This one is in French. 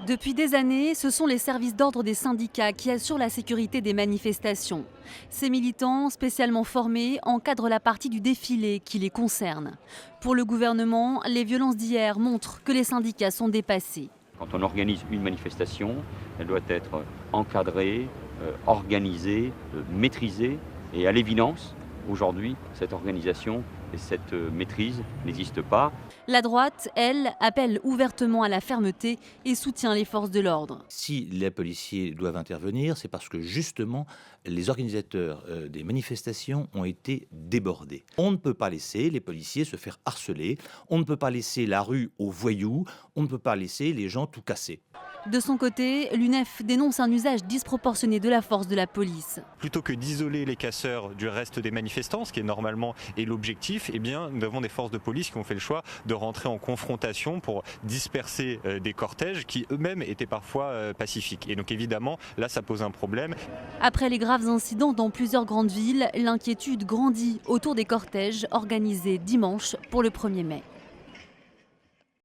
Depuis des années, ce sont les services d'ordre des syndicats qui assurent la sécurité des manifestations. Ces militants, spécialement formés, encadrent la partie du défilé qui les concerne. Pour le gouvernement, les violences d'hier montrent que les syndicats sont dépassés. Quand on organise une manifestation, elle doit être encadrée, organisée, maîtrisée. Et à l'évidence, aujourd'hui, cette organisation et cette maîtrise n'existent pas. La droite, elle, appelle ouvertement à la fermeté et soutient les forces de l'ordre. Si les policiers doivent intervenir, c'est parce que justement les organisateurs des manifestations ont été débordés. On ne peut pas laisser les policiers se faire harceler, on ne peut pas laisser la rue aux voyous, on ne peut pas laisser les gens tout casser. De son côté, l'UNEF dénonce un usage disproportionné de la force de la police. Plutôt que d'isoler les casseurs du reste des manifestants, ce qui est normalement est l'objectif, eh bien, nous avons des forces de police qui ont fait le choix de rentrer en confrontation pour disperser des cortèges qui eux-mêmes étaient parfois pacifiques. Et donc évidemment, là, ça pose un problème. Après les graves incidents dans plusieurs grandes villes, l'inquiétude grandit autour des cortèges organisés dimanche pour le 1er mai.